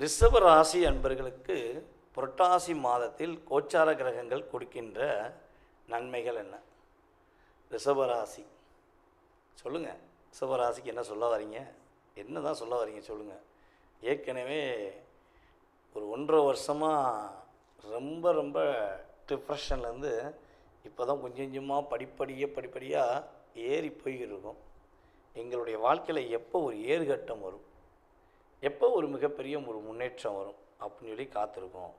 ரிஷப ராசி அன்பர்களுக்கு புரட்டாசி மாதத்தில் கோச்சார கிரகங்கள் கொடுக்கின்ற நன்மைகள் என்ன? ரிஷபராசி சொல்லுங்கள். ரிஷபராசிக்கு என்ன சொல்ல வரீங்க? என்ன தான் சொல்ல வரீங்க சொல்லுங்கள். ஏற்கனவே ஒரு 1.5 வருஷமாக ரொம்ப ரொம்ப டிப்ரெஷன்லேருந்து இப்போ தான் கொஞ்சம் கொஞ்சமாக படிப்படியாக ஏறி போய்கிட்டு இருக்கோம். எங்களுடைய வாழ்க்கையில் எப்போ ஒரு ஏறுகட்டம் வரும், எப்போ ஒரு மிகப்பெரிய ஒரு முன்னேற்றம் வரும் அப்படின்னு சொல்லி காத்திருக்கோம்.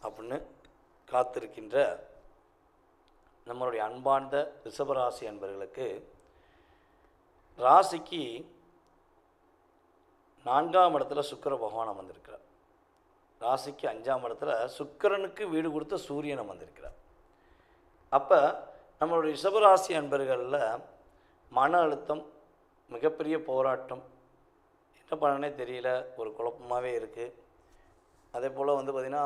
அப்படின்னு காத்திருக்கின்ற நம்மளுடைய அன்பார்ந்த ரிஷபராசி அன்பர்களுக்கு ராசிக்கு 4ஆம் இடத்துல சுக்கிர பகவான் வந்திருக்கிறார். ராசிக்கு 5ஆம் இடத்துல சுக்கிரனுக்கு வீடு கொடுத்த சூரியனை வந்திருக்கிறார். அப்போ நம்மளுடைய ரிஷபராசி அன்பர்களில் மன அழுத்தம், மிகப்பெரிய போராட்டம், என்ன பண்ணனே தெரியல, ஒரு குழப்பமாகவே இருக்குது. அதே போல் பார்த்திங்கன்னா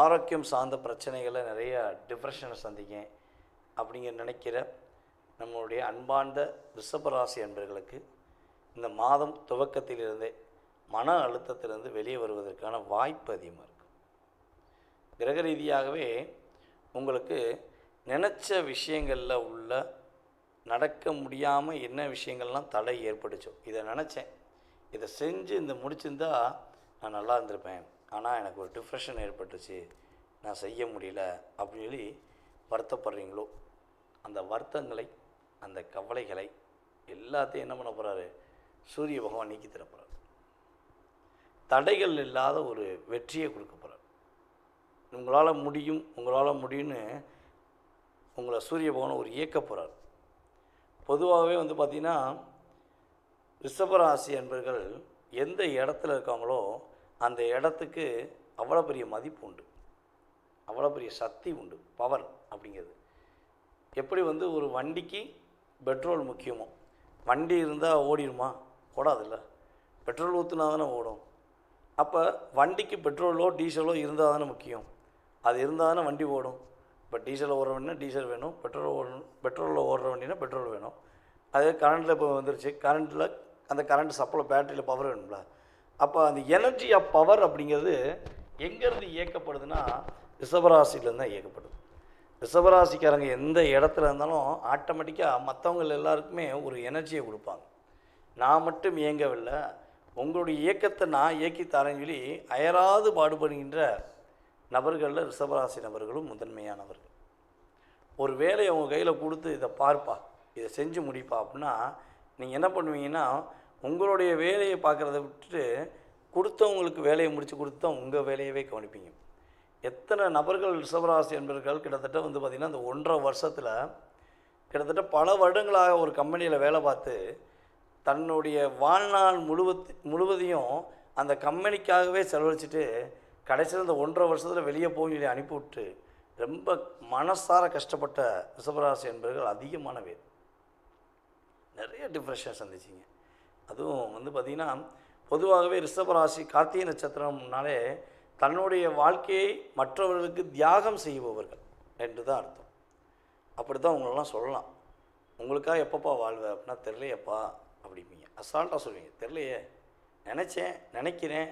ஆரோக்கியம் சார்ந்த பிரச்சனைகளை நிறைய டிப்ரெஷனை சந்திக்க அப்படிங்கிற நினைக்கிற நம்மளுடைய அன்பார்ந்த ரிஷபராசி அன்பர்களுக்கு இந்த மாதம் துவக்கத்திலிருந்தே மன அழுத்தத்திலிருந்து வெளியே வருவதற்கான வாய்ப்பு அதிகமாக இருக்கும். கிரக ரீதியாகவே உங்களுக்கு நினச்ச விஷயங்களில் உள்ள நடக்க முடியாமல் என்ன விஷயங்கள்லாம் தடை ஏற்பட்டுச்சோ, இதை நினச்சேன், இதை செஞ்சு இந்த முடிச்சிருந்தா நான் நல்லா இருந்திருப்பேன், ஆனால் எனக்கு ஒரு டிப்ரெஷன் ஏற்பட்டுச்சு, நான் செய்ய முடியல அப்படின்னு சொல்லி வருத்தப்படுறீங்களோ, அந்த வருத்தங்களை, அந்த கவலைகளை எல்லாத்தையும் என்ன பண்ண போகிறாரு? சூரிய பகவான் நீக்கி தர போகிறார். தடைகள் இல்லாத ஒரு வெற்றியை கொடுக்க போகிறார். உங்களால் முடியும்னு உங்களை சூரிய பகவான் ஒரு இயக்க போகிறார். பொதுவாகவே பார்த்திங்கன்னா ரிஷபராசி அன்பர்கள் எந்த இடத்துல இருக்காங்களோ அந்த இடத்துக்கு அவ்வளோ பெரிய மதிப்பு உண்டு, அவ்வளோ பெரிய சக்தி உண்டு, பவர் அப்படிங்கிறது. எப்படி ஒரு வண்டிக்கு பெட்ரோல் முக்கியமோ, வண்டி இருந்தால் ஓடிடுமா? ஓடாதில்ல. பெட்ரோல் ஊற்றுனா தானே ஓடும். அப்போ வண்டிக்கு பெட்ரோலோ டீசலோ இருந்தால் தானே முக்கியம். அது இருந்தால் தானே வண்டி ஓடும். இப்போ டீசலில் ஓடுற வண்டினா டீசல் வேணும், பெட்ரோலில் ஓடுற வண்டினா பெட்ரோல் வேணும். அதே கரண்ட்டில் இப்போ வந்துருச்சு, கரண்ட்டில் அந்த கரண்ட் சப்ளை பேட்டரியில் பவர் வேணும்ல. அப்போ அந்த எனர்ஜி ஆஃப் பவர் அப்படிங்கிறது எங்கேருந்து இயக்கப்படுதுன்னா ரிஷபராசிலேருந்து தான் இயக்கப்படுது. ரிஷபராசிக்காரங்க எந்த இடத்துல இருந்தாலும் ஆட்டோமேட்டிக்காக மற்றவங்க எல்லாருக்குமே ஒரு எனர்ஜியை கொடுப்பாங்க. நான் மட்டும் இயங்கவில்லை, உங்களுடைய இயக்கத்தை நான் இயக்கி தரேன்னு சொல்லி அயராது பாடுபடுகின்ற நபர்களில் ரிஷபராசி நபர்களும் முதன்மையானவர்கள். ஒரு வேலையை அவங்க கையில் கொடுத்து இதை பார்ப்பா, இதை செஞ்சு முடிப்பா அப்படின்னா நீங்கள் என்ன பண்ணுவீங்கன்னா உங்களுடைய வேலையை பார்க்குறத விட்டுட்டு கொடுத்தவங்களுக்கு வேலையை முடித்து கொடுத்து தான் உங்கள் வேலையவே கவனிப்பீங்க. எத்தனை நபர்கள் ரிஷபராசி என்பவர்கள் கிட்டத்தட்ட பார்த்திங்கன்னா இந்த 1.5 வருஷத்தில் கிட்டத்தட்ட பல வருடங்களாக ஒரு கம்பெனியில் வேலை பார்த்து தன்னுடைய வாழ்நாள் முழுவதையும் அந்த கம்பெனிக்காகவே செலவழிச்சிட்டு கடைசியில் இந்த 1.5 வருஷத்தில் வெளியே போய் சொல்லி அனுப்பிவிட்டு ரொம்ப மனசார கஷ்டப்பட்ட ரிஷபராசி என்பவர்கள் அதிகமான பேர். நிறைய டிப்ரெஷன் சந்திச்சிங்க. அதுவும் பார்த்திங்கன்னா பொதுவாகவே ரிஷபராசி கார்த்திகை நட்சத்திரம்னாலே தன்னுடைய வாழ்க்கையை மற்றவர்களுக்கு தியாகம் செய்பவர்கள் என்று தான் அர்த்தம். அப்படி தான் உங்களெல்லாம் சொல்லலாம். உங்களுக்காக எப்பப்பா வாழ்வேன் அப்படின்னா தெரிலையப்பா அப்படிப்பீங்க. அசால்ட்டாக சொல்லுவீங்க, தெரிலையே, நினைக்கிறேன்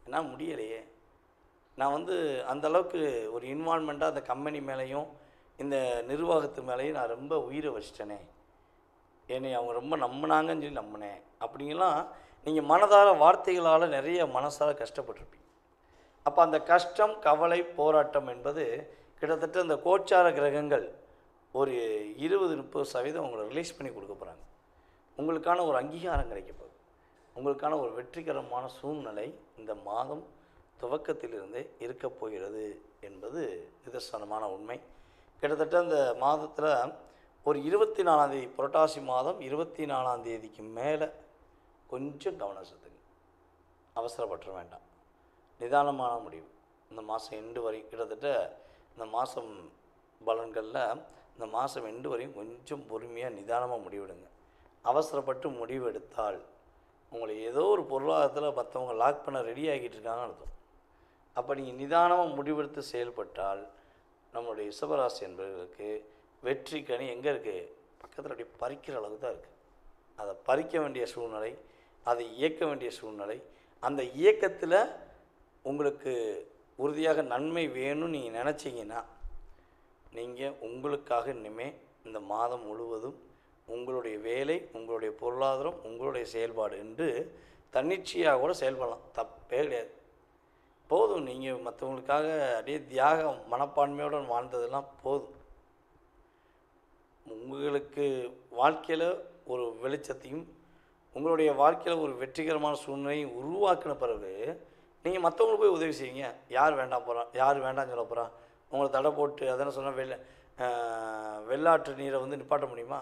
என்ன முடியலையே. நான் அந்தளவுக்கு ஒரு இன்வால்மெண்ட்டாக அந்த கம்பெனி மேலேயும் இந்த நிர்வாகத்து மேலேயும் நான் ரொம்ப உயிரை வச்சிட்டேனே, என்னை அவங்க ரொம்ப நம்பினாங்கன்னு சொல்லி நம்பினேன் அப்படிங்கலாம் நீங்கள் மனதார வார்த்தைகளால் நிறைய மனசார கஷ்டப்பட்டுருப்பீங்க. அப்போ அந்த கஷ்டம், கவலை, போராட்டம் என்பது கிட்டத்தட்ட இந்த கோச்சார கிரகங்கள் ஒரு 20-30% உங்களை ரிலீஸ் பண்ணி கொடுக்க போகிறாங்க. உங்களுக்கான ஒரு அங்கீகாரம் கிடைக்கப்போகுது. உங்களுக்கான ஒரு வெற்றிகரமான சூழ்நிலை இந்த மாதம் துவக்கத்திலிருந்தே இருக்கப் போகிறது என்பது நிதர்சனமான உண்மை. கிட்டத்தட்ட இந்த மாதத்தில் ஒரு 24ஆம் தேதி, புரட்டாசி மாதம் 24ஆம் தேதிக்கு மேலே கொஞ்சம் கவனம் செலுத்துங்க. அவசரப்பட்டுற வேண்டாம், நிதானமான முடிவு. இந்த மாதம் எண்டு வரை கிட்டத்தட்ட இந்த மாதம் பலன்களில் இந்த மாதம் எண்டு வரையும் கொஞ்சம் பொறுமையாக நிதானமாக முடிவெடுங்க. அவசரப்பட்டு முடிவு எடுத்தால் உங்களை ஏதோ ஒரு பொருளாதாரத்தில் மற்றவங்க லாக் பண்ண ரெடி ஆகிட்டு இருக்காங்கன்னு அர்த்தம். அப்போ நீங்கள் நிதானமாக முடிவெடுத்து செயல்பட்டால் நம்மளுடைய ரிஷபராசி என்பவர்களுக்கு வெற்றி கனி எங்கே இருக்குது? பக்கத்தில் அப்படி பறிக்கிற அளவுக்கு தான் இருக்குது. அதை பறிக்க வேண்டிய சூழ்நிலை, அதை இயக்க வேண்டிய சூழ்நிலை, அந்த இயக்கத்தில் உங்களுக்கு உறுதியாக நன்மை வேணும்னு நீங்கள் நினச்சிங்கன்னா, நீங்கள் உங்களுக்காக இனிமேல் இந்த மாதம் முழுவதும் உங்களுடைய வேலை, உங்களுடைய பொருளாதாரம், உங்களுடைய செயல்பாடு என்று தன்னிச்சையாக கூட செயல்படலாம், தப்பே கிடையாது. போதும், நீங்கள் மற்றவங்களுக்காக அப்படியே தியாக மனப்பான்மையோடு வாழ்ந்ததெல்லாம் போதும். உங்களுக்கு வாழ்க்கையில் ஒரு வெளிச்சத்தையும் உங்களுடைய வாழ்க்கையில் ஒரு வெற்றிகரமான சூழ்நிலையும் உருவாக்கின பிறகு நீங்கள் மற்றவங்களுக்கு போய் உதவி செய்வீங்க. யார் வேண்டாம் போகிறான், யார் வேண்டாம்னு சொல்ல போகிறான்? உங்களை தடை போட்டு அதெல்லாம் சொன்னால் வெள்ளாற்று நீரை வந்து நிப்பாட்ட முடியுமா?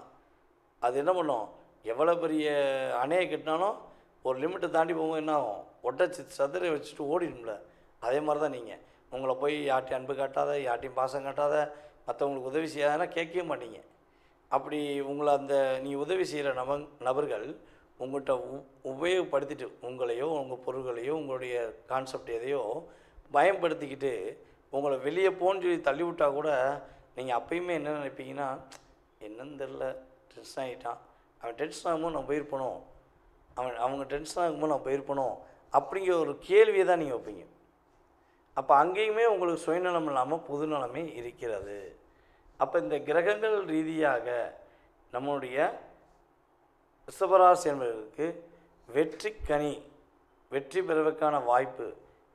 அது என்ன பண்ணும்? எவ்வளோ பெரிய அணையை கட்டினாலும் ஒரு லிமிட்டை தாண்டி போகும்போது என்ன ஆகும்? ஒட்டச்சி சதுரை வச்சுட்டு ஓடிடும்ல. அதே மாதிரி தான் நீங்கள் உங்களை போய் யார்ட்டையும் அன்பு காட்டாத, யார்ட்டையும் பாசம் காட்டாத, மற்றவங்களுக்கு உதவி செய்யாதனா கேட்கவே மாட்டீங்க. அப்படி உங்களை அந்த நீ உதவி செய்கிற நபர்கள் உங்கள்கிட்ட உபயோகப்படுத்திட்டு உங்களையோ உங்கள் பொருள்களையோ உங்களுடைய கான்செப்ட் எதையோ பயன்படுத்திக்கிட்டு உங்களை வெளியே போன்னு சொல்லி தள்ளி விட்டால் கூட நீங்கள் அப்பயுமே என்ன நினைப்பீங்கன்னா, என்னன்னு தெரில, டென்ஷன் ஆகிட்டான், அவன் டென்ஷன் ஆகும்போது நான் போயிருப்பணும், அவங்க டென்ஷன் ஆகும்போது நான் போயிருப்பணும் அப்படிங்கிற ஒரு கேள்வியை தான் நீங்கள் வைப்பீங்க. அப்போ அங்கேயுமே உங்களுக்கு சுயநலம் இல்லாமல் பொதுநலமே இருக்கிறது. அப்போ இந்த கிரகங்கள் ரீதியாக நம்முடைய ரிஷபராசி என்பவர்களுக்கு வெற்றி கனி, வெற்றி பெறுவதற்கான வாய்ப்பு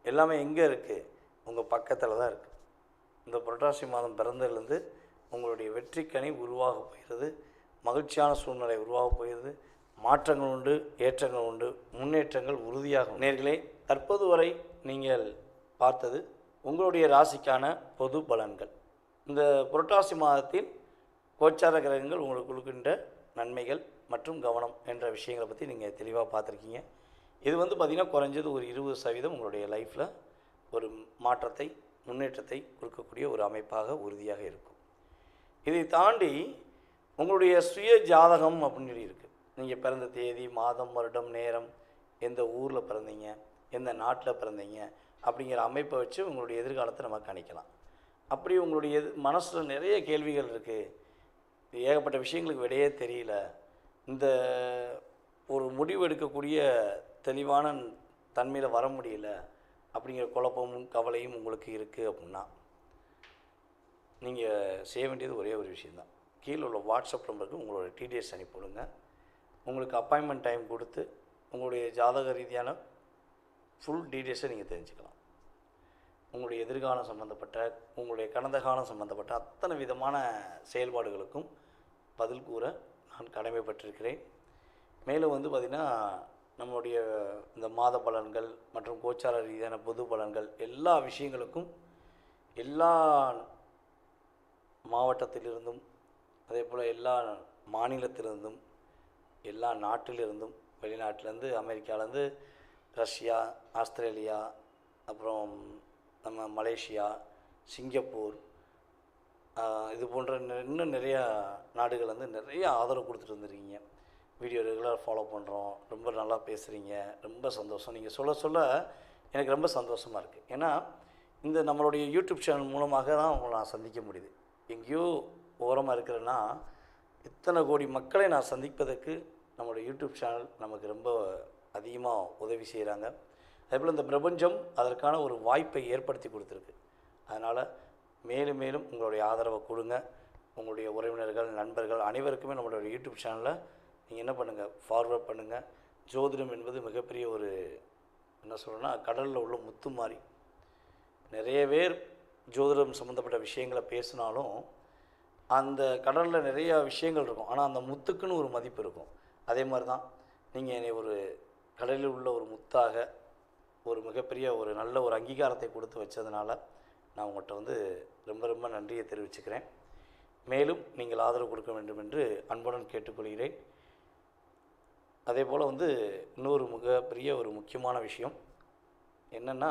எல்லாமே எங்கே இருக்குது? உங்கள் பக்கத்தில் தான் இருக்குது. இந்த புரட்டாசி மாதம் பிறந்ததுலேருந்து உங்களுடைய வெற்றி கனி உருவாக போகிறது, மகிழ்ச்சியான சூழ்நிலை உருவாக போகிறது, மாற்றங்கள் உண்டு, ஏற்றங்கள் உண்டு, முன்னேற்றங்கள் உறுதியாகும். நேர்களே, தற்போது வரை நீங்கள் பார்த்தது உங்களுடைய ராசிக்கான பொது பலன்கள். இந்த புரட்டாசி மாதத்தில் கோச்சார கிரகங்கள் உங்களுக்கு கொடுக்கின்ற நன்மைகள் மற்றும் கவனம் என்ற விஷயங்களை பற்றி நீங்கள் தெளிவாக பார்த்துருக்கீங்க. இது வந்து பார்த்திங்கன்னா குறைஞ்சது ஒரு 20% உங்களுடைய லைஃப்பில் ஒரு மாற்றத்தை, முன்னேற்றத்தை கொடுக்கக்கூடிய ஒரு அமைப்பாக உறுதியாக இருக்கும். இதை தாண்டி உங்களுடைய சுய ஜாதகம் அப்படின்னு சொல்லி இருக்குது. நீங்கள் பிறந்த தேதி, மாதம், வருடம், நேரம், எந்த ஊரில் பிறந்தீங்க, எந்த நாட்டில் பிறந்தீங்க அப்படிங்கிற அமைப்பை வச்சு உங்களுடைய எதிர்காலத்தை நம்ம கணிக்கலாம். அப்படி உங்களுடைய மனசில் நிறைய கேள்விகள் இருக்குது, ஏகப்பட்ட விஷயங்களுக்கு விடையே தெரியல, இந்த ஒரு முடிவு எடுக்கக்கூடிய தெளிவான தன்மையில் வர முடியல அப்படிங்கிற குழப்பமும் கவலையும் உங்களுக்கு இருக்குது அப்படின்னா, நீங்கள் செய்ய வேண்டியது ஒரே ஒரு விஷயந்தான். கீழே உள்ள வாட்ஸ்அப் நம்பருக்கு உங்களோட டீட்டெயில்ஸ் அனுப்பிவிடுங்க. உங்களுக்கு அப்பாயின்மெண்ட் டைம் கொடுத்து உங்களுடைய ஜாதக ரீதியான ஃபுல் டீட்டெயில்ஸை நீங்கள் தெரிஞ்சுக்கலாம். உங்களுடைய எதிர்காலம் சம்மந்தப்பட்ட, உங்களுடைய கடந்த காலம் சம்மந்தப்பட்ட அத்தனை விதமான செயல்பாடுகளுக்கும் பதில் கூற நான் கடமைப்பட்டிருக்கிறேன். மேலும் வந்து பார்த்திங்கன்னா, நம்முடைய இந்த மாத பலன்கள் மற்றும் கோச்சார ரீதியான பொது பலன்கள் எல்லா விஷயங்களுக்கும் எல்லா மாவட்டத்திலிருந்தும், அதே போல் எல்லா மாநிலத்திலிருந்தும், எல்லா நாட்டிலிருந்தும், வெளிநாட்டிலேருந்து, அமெரிக்காவிலேருந்து, ரஷ்யா, ஆஸ்திரேலியா, அப்புறம் நம்ம மலேசியா, சிங்கப்பூர், இது போன்ற இன்னும் நிறையா நாடுகள் வந்து நிறைய ஆதரவு கொடுத்துட்டு வந்துருக்கீங்க. வீடியோ ரெகுலராக ஃபாலோ பண்ணுறோம், ரொம்ப நல்லா பேசுகிறீங்க, ரொம்ப சந்தோஷம். நீங்கள் சொல்ல சொல்ல எனக்கு ரொம்ப சந்தோஷமாக இருக்குது. ஏன்னா இந்த நம்மளுடைய யூடியூப் சேனல் மூலமாக தான் உங்களை நான் சந்திக்க முடியுது. எங்கேயோ ஓரமாக இருக்கிறேன்னா இத்தனை கோடி மக்களை நான் சந்திப்பதற்கு நம்மளுடைய யூடியூப் சேனல் நமக்கு ரொம்ப அதிகமாக உதவி செய்கிறாங்க. அதேபோல் இந்த பிரபஞ்சம் அதற்கான ஒரு வாய்ப்பை ஏற்படுத்தி கொடுத்துருக்கு. அதனால் மேலும் மேலும் உங்களுடைய ஆதரவை கொடுங்க. உங்களுடைய உறவினர்கள், நண்பர்கள் அனைவருக்குமே நம்மளுடைய யூடியூப் சேனலில் நீங்கள் என்ன பண்ணுங்கள், ஃபார்வர்ட் பண்ணுங்கள். ஜோதிடம் என்பது மிகப்பெரிய ஒரு என்ன சொல்கிறேன்னா, கடலில் உள்ள முத்து மாதிரி. நிறைய பேர் ஜோதிடம் சம்மந்தப்பட்ட விஷயங்களை பேசினாலும் அந்த கடலில் நிறைய விஷயங்கள் இருக்கும், ஆனால் அந்த முத்துக்குன்னு ஒரு மதிப்பு இருக்கும். அதே மாதிரி தான் நீங்கள் என்னை ஒரு கடலில் உள்ள ஒரு முத்தாக, ஒரு மிகப்பெரிய ஒரு நல்ல ஒரு அங்கீகாரத்தை கொடுத்து வச்சதுனால நான் உங்கள்கிட்ட வந்து ரொம்ப ரொம்ப நன்றியை தெரிவிச்சுக்கிறேன். மேலும் நீங்கள் ஆதரவு கொடுக்க வேண்டும் என்று அன்புடன் கேட்டுக்கொள்கிறேன். அதே போல் வந்து இன்னொரு மிகப்பெரிய ஒரு முக்கியமான விஷயம் என்னென்னா,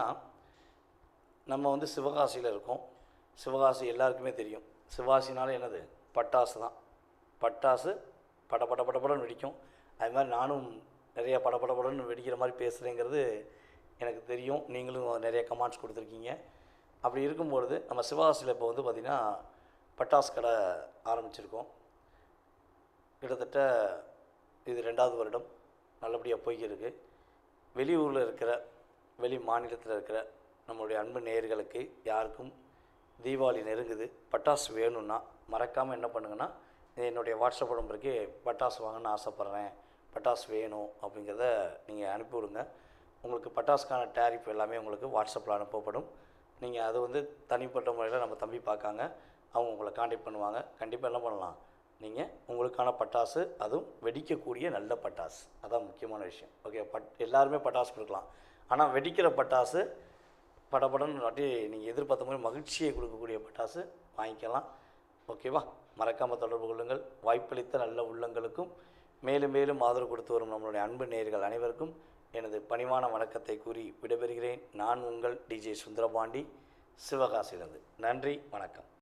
நம்ம வந்து சிவகாசியில் இருக்கோம். சிவகாசி எல்லாருக்குமே தெரியும். சிவகாசினாலே என்னது? பட்டாசு தான். பட்டாசு படபடன்னு வெடிக்கும். அது மாதிரி நானும் நிறையா படபடன்னு வெடிக்கிற மாதிரி பேசுகிறேங்கிறது எனக்கு தெரியும். நீங்களும் நிறைய கமெண்ட்ஸ் கொடுத்துருக்கீங்க. அப்படி இருக்கும்பொழுது நம்ம சிவகாசியில் இப்போ வந்து பார்த்திங்கன்னா பட்டாசு கடை ஆரம்பிச்சிருக்கோம். கிட்டத்தட்ட இது 2வது வருடம் நல்லபடியாக போய்க்கிருக்கு. வெளியூரில் இருக்கிற, வெளி மாநிலத்தில் இருக்கிற நம்மளுடைய அன்பு நேயர்களுக்கு யாருக்கும் தீபாவளி நெருங்குது, பட்டாசு வேணும்னா மறக்காமல் என்ன பண்ணுங்கன்னா, என்னுடைய வாட்ஸ்அப் நம்பருக்கு பட்டாசு வாங்கணும்னு ஆசைப்பட்றேன், பட்டாசு வேணும் அப்படிங்கிறத நீங்கள் அனுப்பிவிடுங்க. உங்களுக்கு பட்டாசுக்கான டேரிஃப் எல்லாமே உங்களுக்கு வாட்ஸ்அப்பில் அனுப்பப்படும். நீங்கள் அது வந்து தனிப்பட்ட முறையில் நம்ம தம்பி பார்க்காங்க, அவங்க உங்களை காண்டாக்ட் பண்ணுவாங்க. கண்டிப்பாக என்ன பண்ணலாம், நீங்கள் உங்களுக்கான பட்டாசு, அதுவும் வெடிக்கக்கூடிய நல்ல பட்டாசு, அதான் முக்கியமான விஷயம். ஓகே, எல்லாருமே பட்டாசு கொடுக்கலாம், ஆனால் வெடிக்கிற பட்டாசு படபடன்னு அப்படியே நீங்கள் எதிர்பார்த்த மாதிரி மகிழ்ச்சியை கொடுக்கக்கூடிய பட்டாசு வாங்கிக்கலாம். ஓகேவா? மறக்காமல் தொடர்பு கொள்ளுங்கள். வாய்ப்பளித்த நல்ல உள்ளங்களுக்கும் மேலும் மேலும் ஆதரவு கொடுத்து வரும் நம்மளுடைய அன்பு நேயர்கள் அனைவருக்கும் எனது பணிவான வணக்கத்தை கூறி விடைபெறுகிறேன். நான் உங்கள் டிஜே சுந்தரபாண்டி, சிவகாசியிலிருந்து. நன்றி, வணக்கம்.